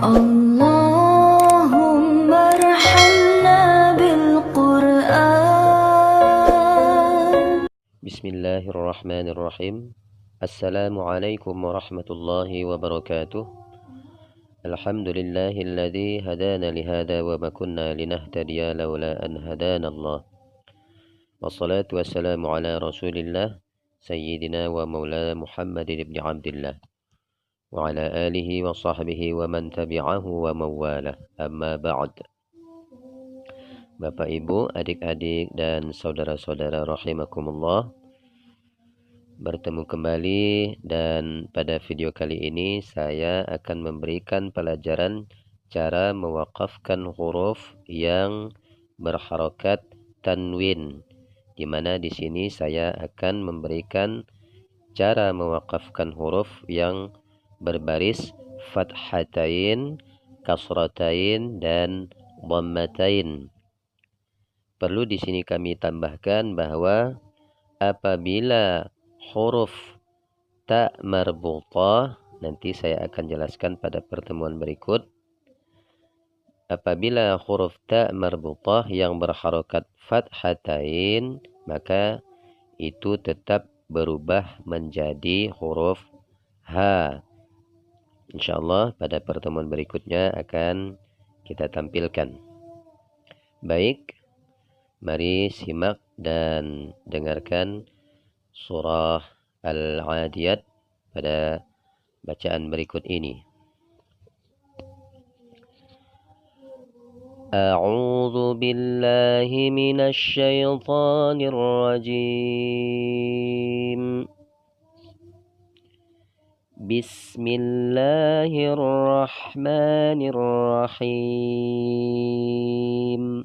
اللهم ارحمنا بالقرآن. بسم الله الرحمن الرحيم. السلام عليكم ورحمة الله وبركاته. الحمد لله الذي هدانا لهذا وما كنا لنهتدي لولا أن هدانا الله. والصلاة والسلام على رسول الله سيدنا ومولانا محمد بن عبد الله وعلى آله وصحبه ومن تبعه ومواله. Amma ba'd. Bapak Ibu, adik-adik dan saudara-saudara rahimakumullah, bertemu kembali, dan pada video kali ini saya akan memberikan pelajaran cara mewaqafkan huruf yang berharokat tanwin, di mana di sini saya akan memberikan cara mewaqafkan huruf yang berbaris fathatain, kasratain, dan dhammatain. Perlu di sini kami tambahkan bahwa apabila huruf ta marbutah, nanti saya akan jelaskan pada pertemuan berikut. Apabila huruf ta marbutah yang berharokat fathatain, maka itu tetap berubah menjadi huruf ha. Insyaallah pada pertemuan berikutnya akan kita tampilkan. Baik, mari simak dan dengarkan surah Al-Adiyat pada bacaan berikut ini. A'udzu billahi minasy syaithanir rajim. Bismillahirrahmanirrahim.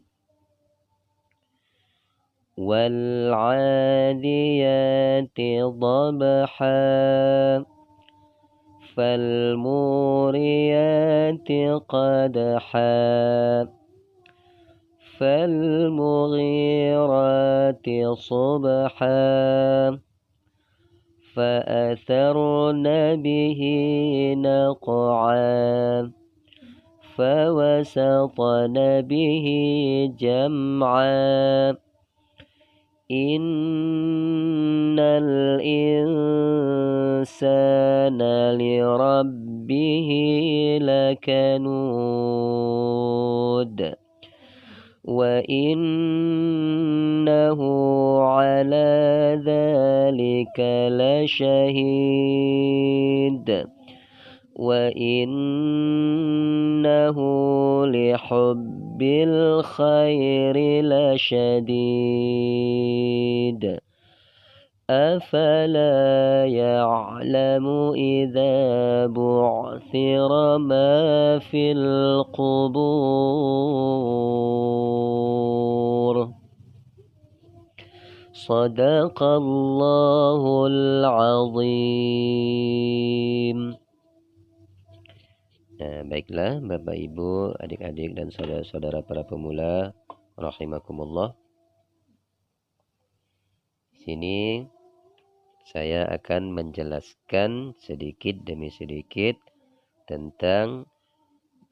Wal-'adiyati dhabha fal-muriyati qadha fal-mughirati subha فأثرن به نقعا فوسطن به جمعا إن الإنسان لربه لكنود وإنه على ذلك لشهيد وإنه لحب الخير لشديد أفلا يعلم إذا بعثر ما في القبور Sadaqallahul azim. Baiklah Bapak Ibu, adik-adik dan saudara-saudara para pemula rahimakumullah. Di sini saya akan menjelaskan sedikit demi sedikit tentang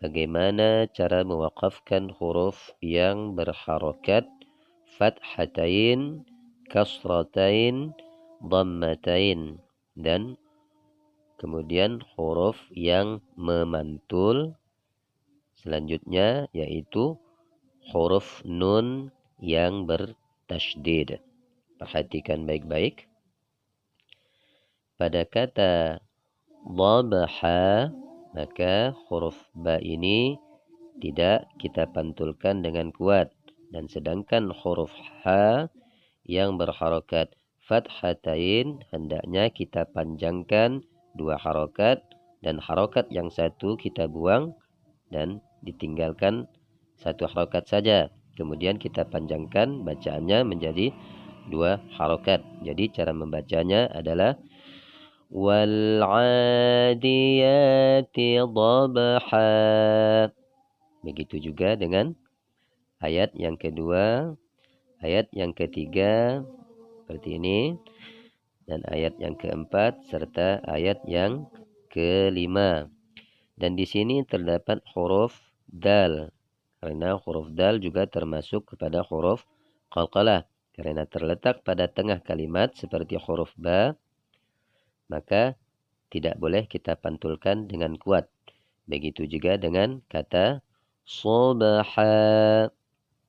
bagaimana cara mewaqafkan huruf yang berharokat fathatain, kasratain, dhammatain, dan kemudian huruf yang memantul selanjutnya, yaitu huruf nun yang bertasydid. Perhatikan baik-baik. Pada kata dhabha, maka huruf ba ini tidak kita pantulkan dengan kuat, dan sedangkan huruf ha yang berharokat fathatain hendaknya kita panjangkan 2 harokat, dan harokat yang satu kita buang dan ditinggalkan 1 harokat saja. Kemudian kita panjangkan bacaannya menjadi 2 harokat. Jadi cara membacanya adalah wal-'adiyati dhabha. Begitu juga dengan ayat yang kedua, ayat yang ketiga seperti ini, dan ayat yang keempat serta ayat yang kelima. Dan di sini terdapat huruf dal. Karena huruf dal juga termasuk kepada huruf qalqalah. Karena terletak pada tengah kalimat seperti huruf ba, maka tidak boleh kita pantulkan dengan kuat. Begitu juga dengan kata subha.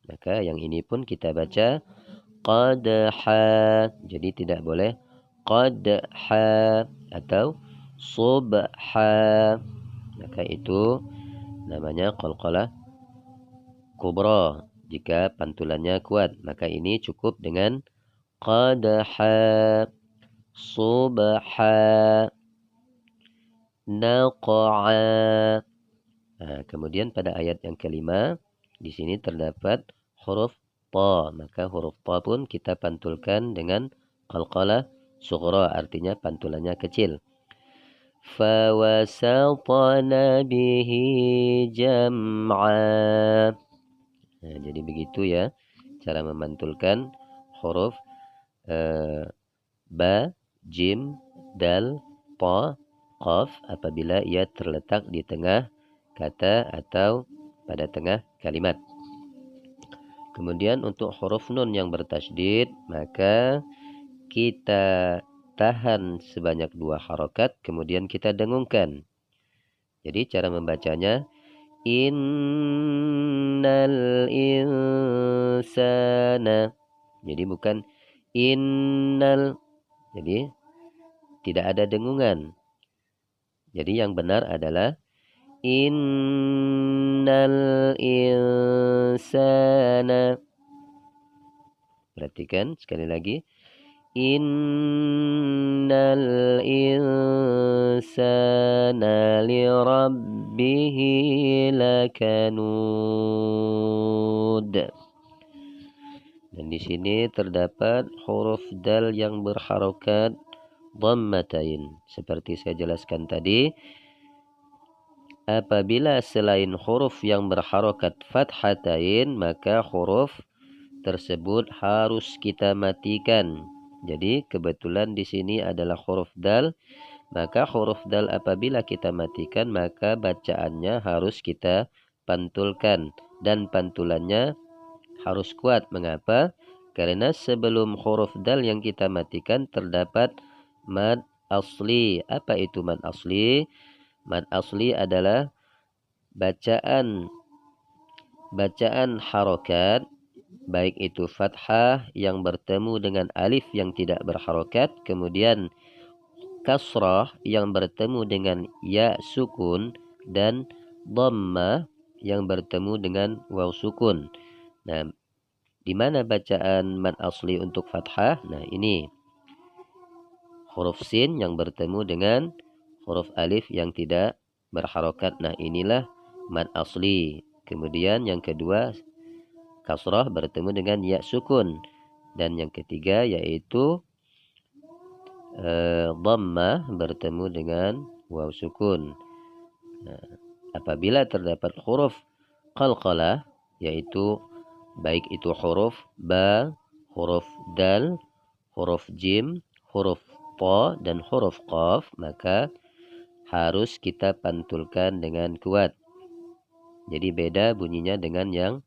Maka yang ini pun kita baca qadha. Jadi tidak boleh qadha atau subha. Maka itu namanya qalqalah kubra. Jika pantulannya kuat, maka ini cukup dengan qadha, subha, naqa'a. Nah, kemudian pada ayat yang kelima, di sini terdapat huruf ta. Maka huruf ta pun kita pantulkan dengan qalqalah sughra, artinya pantulannya kecil. Fawasatna bihi jam'a. Nah, jadi begitu ya cara memantulkan huruf ba, jim, dal, ta, qaf apabila ia terletak di tengah kata atau pada tengah kalimat. Kemudian untuk huruf nun yang bertasydid, maka kita tahan sebanyak 2 harokat, kemudian kita dengungkan. Jadi cara membacanya, innal insana. Jadi bukan innal. Jadi tidak ada dengungan. Jadi yang benar adalah innal insana. Perhatikan sekali lagi. Innal insana lirabbihi lakanud. Dan di sini terdapat huruf dal yang berharokat dhammatain. Seperti saya jelaskan tadi, apabila selain huruf yang berharokat fathatain, maka huruf tersebut harus kita matikan. Jadi kebetulan di sini adalah huruf dal, maka huruf dal apabila kita matikan, maka bacaannya harus kita pantulkan. Dan pantulannya harus kuat. Mengapa? Karena sebelum huruf dal yang kita matikan terdapat mad asli. Apa itu mad asli? Mad asli adalah bacaan harokat, baik itu fathah yang bertemu dengan alif yang tidak berharokat, kemudian kasrah yang bertemu dengan ya sukun, dan dhammah yang bertemu dengan waw sukun. Nah, di mana bacaan mad asli untuk fathah? Nah, ini huruf sin yang bertemu dengan huruf alif yang tidak berharokat. Nah, inilah mad asli. Kemudian yang kedua, kasrah bertemu dengan ya sukun. Dan yang ketiga yaitu dhammah bertemu dengan waw sukun. Nah, apabila terdapat huruf qalqalah, yaitu baik itu huruf ba, huruf dal, huruf jim, huruf ta, dan huruf qaf, maka harus kita pantulkan dengan kuat. Jadi beda bunyinya dengan yang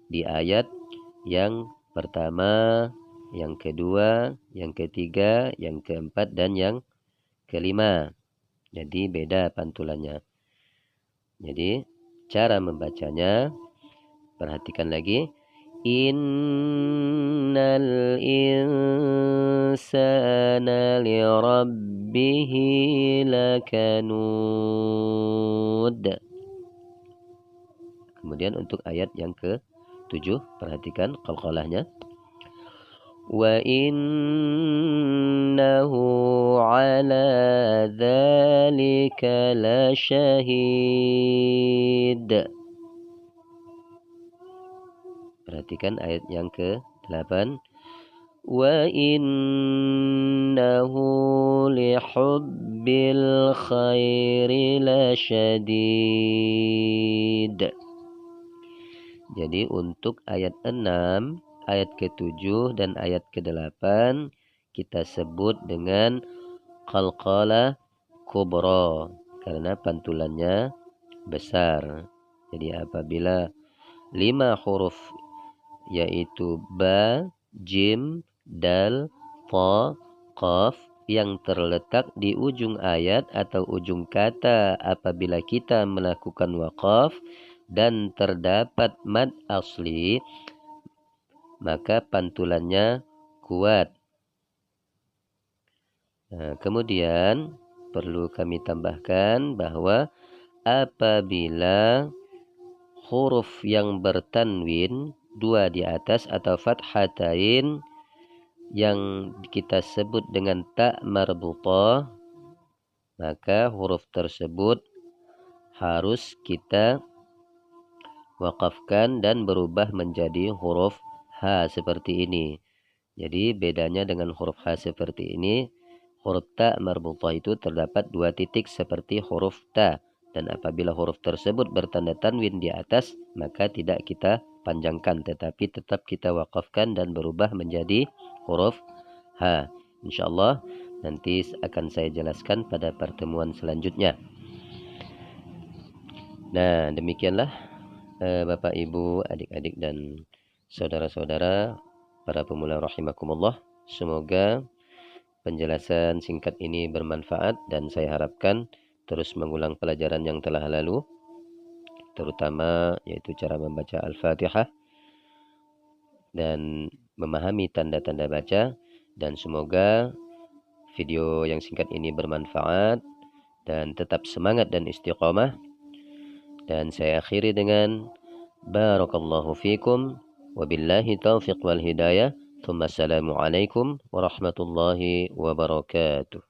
di ayat yang pertama, yang kedua, yang ketiga, yang keempat, dan yang kelima. Jadi beda pantulannya. Jadi cara membacanya, perhatikan lagi. Innal insana lirabbihi lakanud. Kemudian untuk ayat yang ke-7, perhatikan qalqalahnya. Wa innahu ala dzalika lasyahid. Perhatikan ayat yang ke-8. Wa innahu lihubbil khairi lasyadid. Jadi untuk ayat 6, ayat ke-7, dan ayat ke-8 kita sebut dengan qalqalah kubra. karena pantulannya besar. Jadi apabila 5 huruf yaitu ba, jim, dal, ta, qaf yang terletak di ujung ayat atau ujung kata apabila kita melakukan waqaf dan terdapat mad asli, maka pantulannya kuat. Nah, kemudian perlu kami tambahkan bahwa apabila huruf yang bertanwin 2 di atas atau fathatain yang kita sebut dengan ta marbutah, maka huruf tersebut harus kita waqafkan dan berubah menjadi huruf ha seperti ini. Jadi bedanya dengan huruf ha seperti ini, huruf ta marbutah itu terdapat 2 titik seperti huruf ta. Dan apabila huruf tersebut bertanda tanwin di atas, maka tidak kita panjangkan, tetapi tetap kita waqafkan dan berubah menjadi huruf ha. InsyaAllah nanti akan saya jelaskan pada pertemuan selanjutnya. Nah, demikianlah Bapak, Ibu, adik-adik, dan saudara-saudara para pemula rahimakumullah. Semoga penjelasan singkat ini bermanfaat dan saya harapkan terus mengulang pelajaran yang telah lalu, terutama yaitu cara membaca Al-Fatihah dan memahami tanda-tanda baca, dan semoga video yang singkat ini bermanfaat dan tetap semangat dan istiqamah. Dan saya akhiri dengan barakallahu fikum wabillahi taufiq wal hidayah. Assalamualaikum warahmatullahi wabarakatuh.